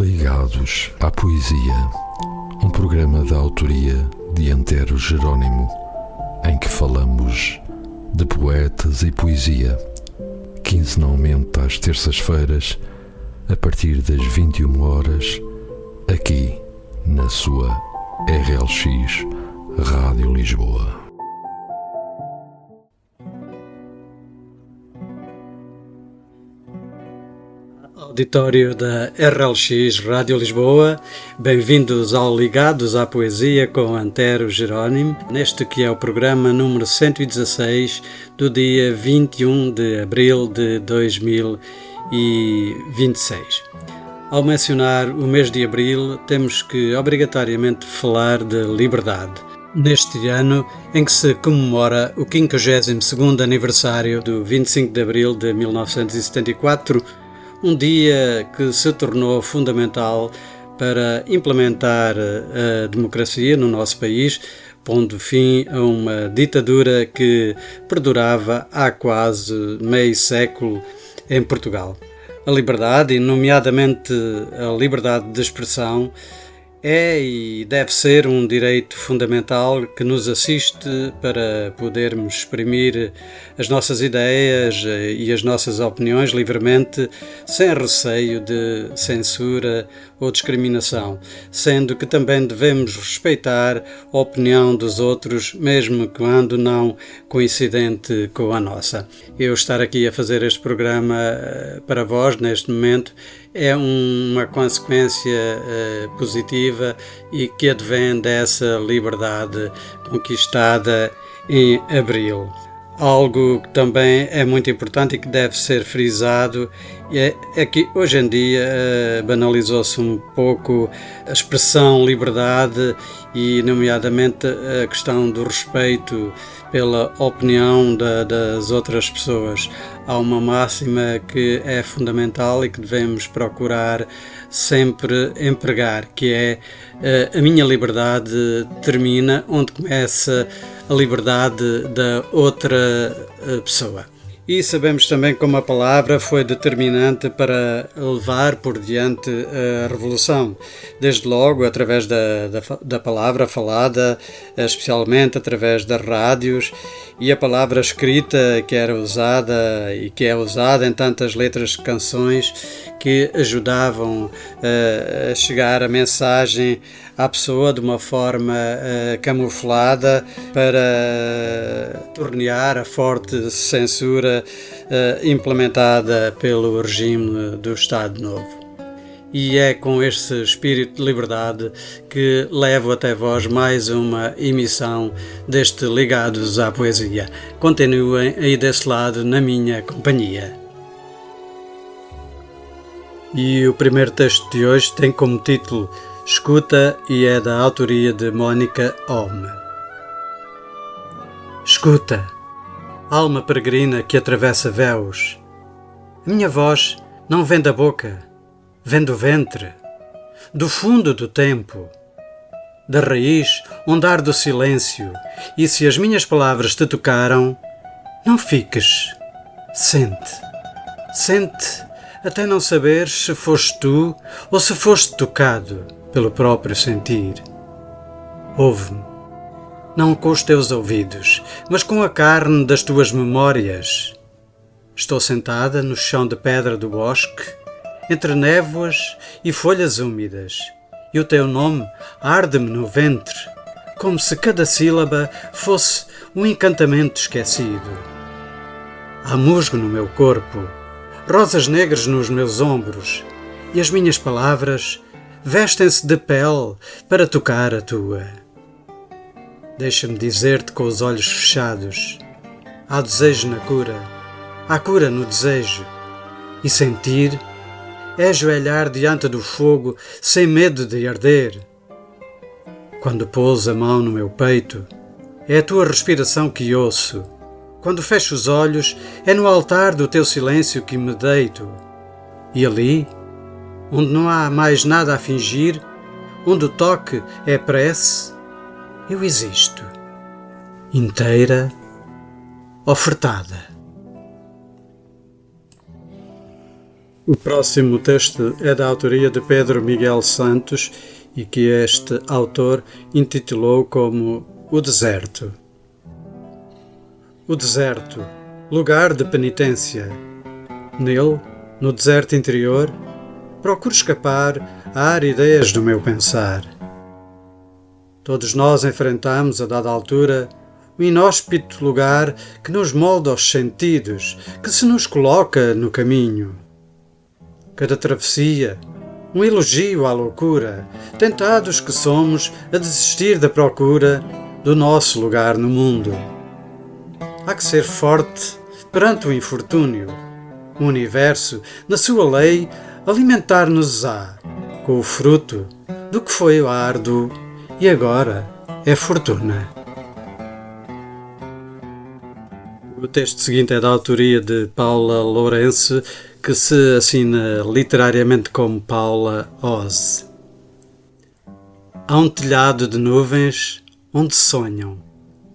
Ligados à Poesia, um programa da autoria de Antero Jerónimo, em que falamos de poetas e poesia, quinzenalmente às terças-feiras, a partir das 21 horas, aqui na sua RLX Rádio Lisboa. Auditório da RLX Rádio Lisboa, bem-vindos ao Ligados à Poesia com Antero Jerónimo, neste que é o programa número 116 do dia 21 de abril de 2026. Ao mencionar o mês de abril, temos que obrigatoriamente falar de liberdade. Neste ano em que se comemora o 52º aniversário do 25 de abril de 1974, um dia que se tornou fundamental para implementar a democracia no nosso país, pondo fim a uma ditadura que perdurava há quase meio século em Portugal. A liberdade, e nomeadamente a liberdade de expressão, é e deve ser um direito fundamental que nos assiste para podermos exprimir as nossas ideias e as nossas opiniões livremente, sem receio de censura ou discriminação, sendo que também devemos respeitar a opinião dos outros, mesmo quando não coincidente com a nossa. Eu estar aqui a fazer este programa para vós neste momento é uma consequência positiva e que advém dessa liberdade conquistada em abril. Algo que também é muito importante e que deve ser frisado é que hoje em dia banalizou-se um pouco a expressão liberdade e, nomeadamente, a questão do respeito pela opinião das outras pessoas. Há uma máxima que é fundamental e que devemos procurar sempre empregar, que é a minha liberdade termina onde começa a liberdade da outra pessoa. E sabemos também como a palavra foi determinante para levar por diante a revolução, desde logo através da palavra falada, especialmente através das rádios, e a palavra escrita que era usada e que é usada em tantas letras de canções que ajudavam a chegar a mensagem à pessoa de uma forma camuflada para tornear a forte censura implementada pelo regime do Estado Novo. E é com este espírito de liberdade que levo até vós mais uma emissão deste Ligados à Poesia. Continuem aí desse lado na minha companhia. E o primeiro texto de hoje tem como título Escuta e é da autoria de Mónica Holm. Escuta, alma peregrina que atravessa véus. A minha voz não vem da boca, vem do ventre, do fundo do tempo, da raiz onde arde o silêncio, e se as minhas palavras te tocaram, não fiques, sente, sente, até não saberes se foste tu ou se foste tocado pelo próprio sentir. Ouve-me, não com os teus ouvidos, mas com a carne das tuas memórias. Estou sentada no chão de pedra do bosque, entre névoas e folhas úmidas, e o teu nome arde-me no ventre, como se cada sílaba fosse um encantamento esquecido. Há musgo no meu corpo, rosas negras nos meus ombros, e as minhas palavras vestem-se de pele para tocar a tua. Deixa-me dizer-te com os olhos fechados, há desejo na cura, há cura no desejo, e sentir é ajoelhar diante do fogo sem medo de arder. Quando pouso a mão no meu peito, é a tua respiração que ouço. Quando fecho os olhos, é no altar do teu silêncio que me deito. E ali, onde não há mais nada a fingir, onde o toque é prece, eu existo, inteira, ofertada. O próximo texto é da autoria de Pedro Miguel Santos e que este autor intitulou como O Deserto. O deserto, lugar de penitência. Nele, no deserto interior, procuro escapar a aridez do meu pensar. Todos nós enfrentamos, a dada altura, o inóspito lugar que nos molda os sentidos, que se nos coloca no caminho. Cada travessia, um elogio à loucura, tentados que somos a desistir da procura do nosso lugar no mundo. Há que ser forte perante o infortúnio. O universo, na sua lei, alimentar-nos-á com o fruto do que foi o árduo e agora é fortuna. O texto seguinte é da autoria de Paula Lourenço, que se assina literariamente como Paula Oz. Há um telhado de nuvens onde sonham,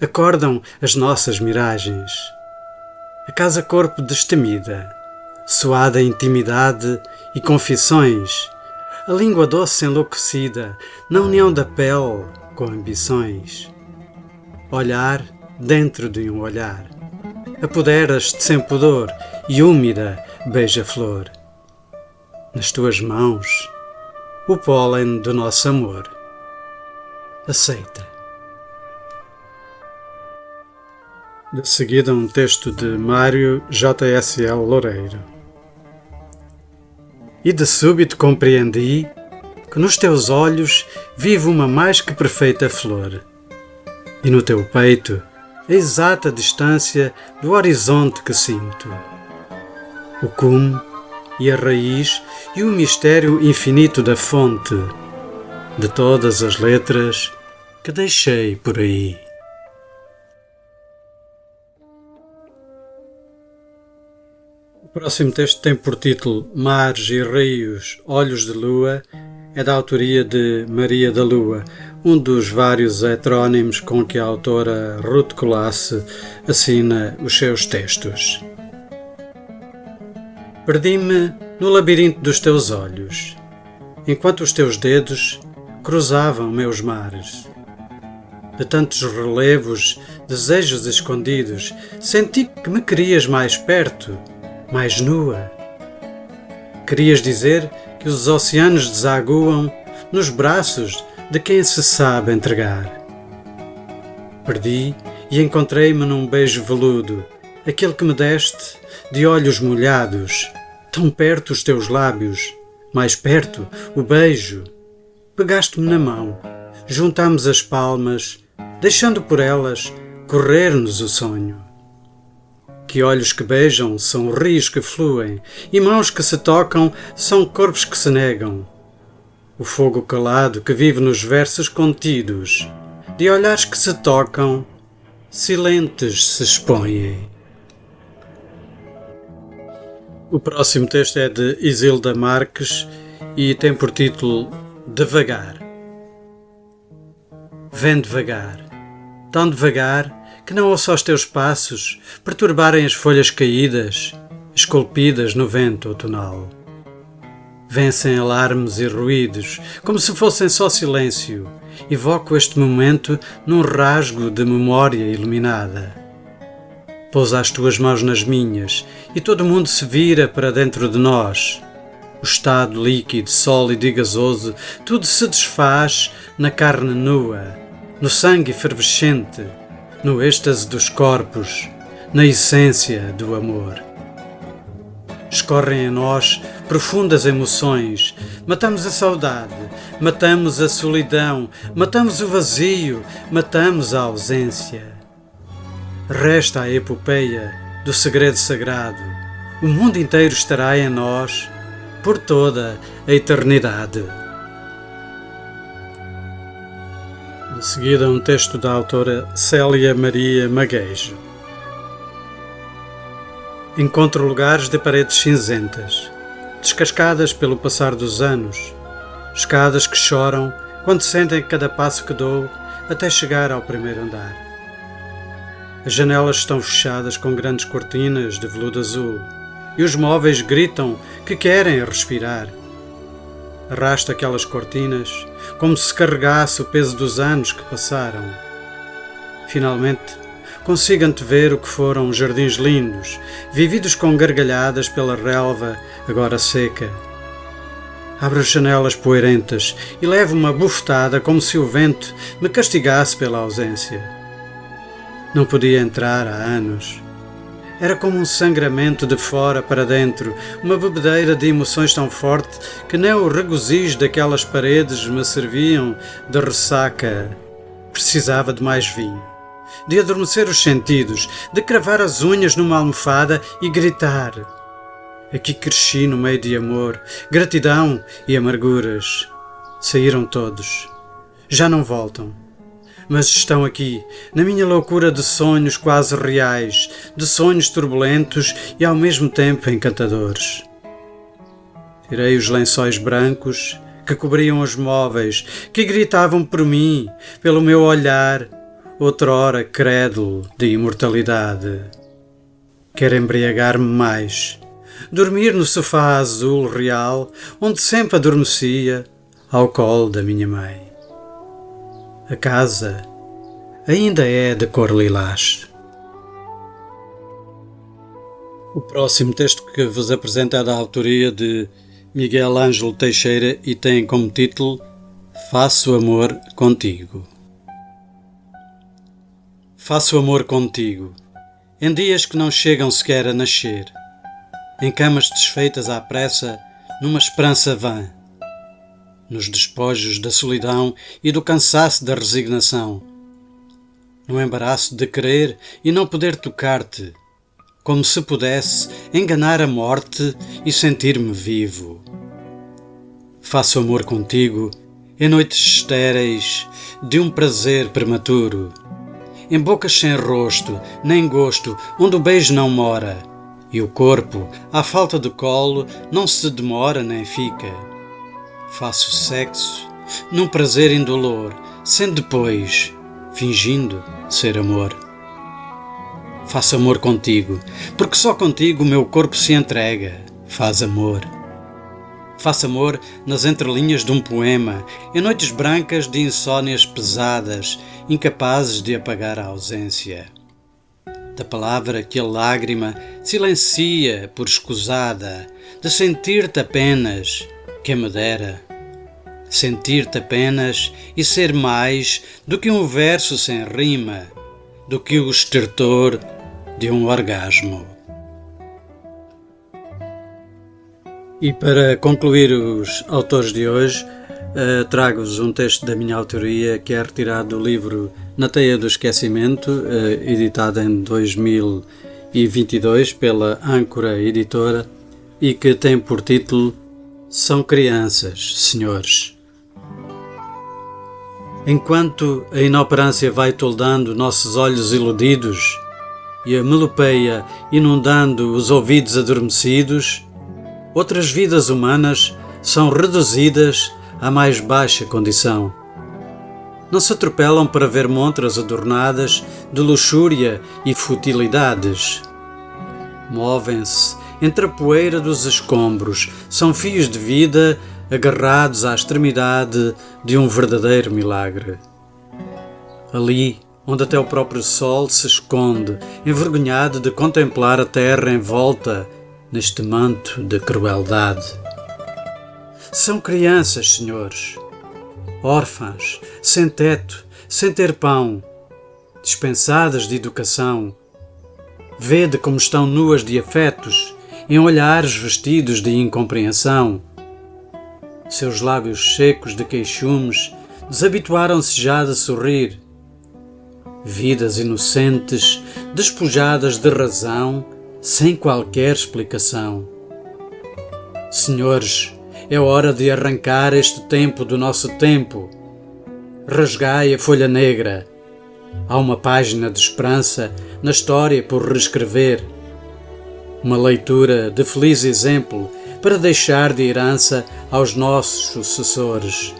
acordam as nossas miragens. A casa-corpo destemida, suada intimidade e confissões, a língua doce enlouquecida na união da pele com ambições. Olhar dentro de um olhar, apoderas-te sem pudor e úmida beija-flor. Nas tuas mãos, o pólen do nosso amor. Aceita. De seguida, um texto de Mário J.S.L. Loureiro. E de súbito compreendi que nos teus olhos vive uma mais que perfeita flor, e no teu peito a exata distância do horizonte que sinto. O cume e a raiz e o mistério infinito da fonte de todas as letras que deixei por aí. O próximo texto tem por título Mares e Rios, Olhos de Lua, é da autoria de Maria da Lua, um dos vários heterónimos com que a autora Ruth Colasse assina os seus textos. Perdi-me no labirinto dos teus olhos, enquanto os teus dedos cruzavam meus mares. De tantos relevos, desejos escondidos, senti que me querias mais perto, mais nua. Querias dizer que os oceanos desaguam nos braços de quem se sabe entregar. Perdi e encontrei-me num beijo veludo, aquele que me deste de olhos molhados, tão perto os teus lábios, mais perto o beijo. Pegaste-me na mão, juntámos as palmas, deixando por elas correr-nos o sonho. Que olhos que beijam são rios que fluem, e mãos que se tocam são corpos que se negam. O fogo calado que vive nos versos contidos, de olhares que se tocam, silentes se expõem. O próximo texto é de Isilda Marques e tem por título Devagar. Vem devagar, tão devagar que não ouço os teus passos perturbarem as folhas caídas, esculpidas no vento outonal. Vem sem alarmes e ruídos, como se fossem só silêncio. Evoco este momento num rasgo de memória iluminada. Pousa as tuas mãos nas minhas e todo o mundo se vira para dentro de nós. O estado líquido, sólido e gasoso, tudo se desfaz na carne nua, no sangue efervescente, no êxtase dos corpos, na essência do amor. Escorrem em nós profundas emoções, matamos a saudade, matamos a solidão, matamos o vazio, matamos a ausência. Resta a epopeia do segredo sagrado, o mundo inteiro estará em nós por toda a eternidade. De seguida, um texto da autora Célia Maria Magueijo. Encontro lugares de paredes cinzentas, descascadas pelo passar dos anos, escadas que choram quando sentem cada passo que dou até chegar ao primeiro andar. As janelas estão fechadas com grandes cortinas de veludo azul e os móveis gritam que querem respirar. Arrasta aquelas cortinas como se carregasse o peso dos anos que passaram. Finalmente, consigo antever o que foram jardins lindos, vividos com gargalhadas pela relva agora seca. Abro as janelas poeirentas e levo uma bufetada como se o vento me castigasse pela ausência. Não podia entrar há anos. Era como um sangramento de fora para dentro, uma bebedeira de emoções tão forte que nem o regozijo daquelas paredes me serviam de ressaca. Precisava de mais vinho, de adormecer os sentidos, de cravar as unhas numa almofada e gritar. Aqui cresci no meio de amor, gratidão e amarguras. Saíram todos. Já não voltam. Mas estão aqui, na minha loucura de sonhos quase reais, de sonhos turbulentos e ao mesmo tempo encantadores. Tirei os lençóis brancos que cobriam os móveis, que gritavam por mim, pelo meu olhar, outrora crédulo de imortalidade. Quero embriagar-me mais, dormir no sofá azul real, onde sempre adormecia, ao colo da minha mãe. A casa ainda é de cor lilás. O próximo texto que vos apresento é da autoria de Miguel Ângelo Teixeira e tem como título Faço amor contigo. Faço amor contigo, em dias que não chegam sequer a nascer, em camas desfeitas à pressa, numa esperança vã, nos despojos da solidão e do cansaço da resignação, no embaraço de querer e não poder tocar-te, como se pudesse enganar a morte e sentir-me vivo. Faço amor contigo em noites estéreis de um prazer prematuro, em bocas sem rosto nem gosto, onde o beijo não mora, e o corpo, à falta de colo, não se demora nem fica. Faço sexo num prazer indolor, sem depois, fingindo ser amor. Faço amor contigo, porque só contigo o meu corpo se entrega, faz amor. Faço amor nas entrelinhas de um poema, em noites brancas de insónias pesadas, incapazes de apagar a ausência. Da palavra que a lágrima silencia por escusada, de sentir-te apenas, quem me dera, sentir-te apenas e ser mais do que um verso sem rima, do que o estertor de um orgasmo. E para concluir os autores de hoje, trago-vos um texto da minha autoria que é retirado do livro Na Teia do Esquecimento, editado em 2022 pela Âncora Editora e que tem por título São crianças, senhores. Enquanto a inoperância vai toldando nossos olhos iludidos e a melopeia inundando os ouvidos adormecidos, outras vidas humanas são reduzidas à mais baixa condição. Não se atropelam para ver montras adornadas de luxúria e futilidades. Movem-se entre a poeira dos escombros, são fios de vida agarrados à extremidade de um verdadeiro milagre. Ali, onde até o próprio sol se esconde, envergonhado de contemplar a terra envolta neste manto de crueldade. São crianças, senhores, órfãs, sem teto, sem ter pão, dispensadas de educação. Vede como estão nuas de afetos, em olhares vestidos de incompreensão. Seus lábios secos de queixumes desabituaram-se já de sorrir. Vidas inocentes, despojadas de razão, sem qualquer explicação. Senhores, é hora de arrancar este tempo do nosso tempo. Rasgai a folha negra. Há uma página de esperança na história por reescrever. Uma leitura de feliz exemplo para deixar de herança aos nossos sucessores.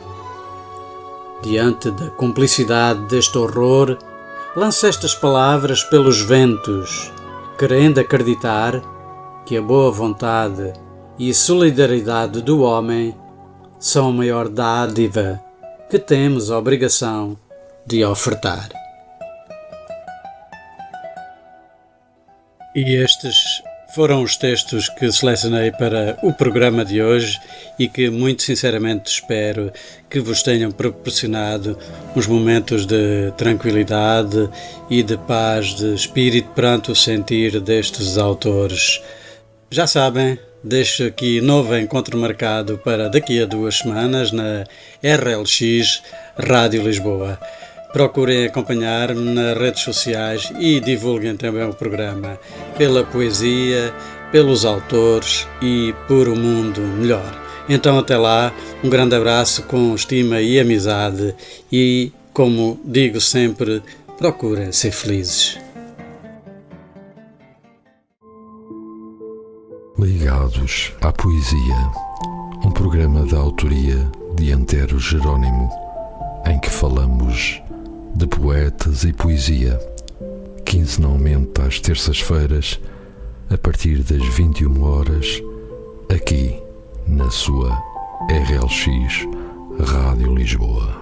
Diante da cumplicidade deste horror, lanço estas palavras pelos ventos, querendo acreditar que a boa vontade e solidariedade do homem são a maior dádiva que temos a obrigação de ofertar. E estes foram os textos que selecionei para o programa de hoje e que muito sinceramente espero que vos tenham proporcionado uns momentos de tranquilidade e de paz de espírito perante o sentir destes autores. Já sabem, deixo aqui novo encontro marcado para daqui a 2 semanas na RLX Rádio Lisboa. Procurem acompanhar-me nas redes sociais e divulguem também o programa pela poesia, pelos autores e por um mundo melhor. Então até lá, um grande abraço com estima e amizade e, como digo sempre, procurem ser felizes. Ligados à Poesia, um programa da autoria de Antero Jerónimo, em que falamos de poetas e poesia, quinzenalmente às terças-feiras, a partir das 21 horas, aqui na sua RLX Rádio Lisboa.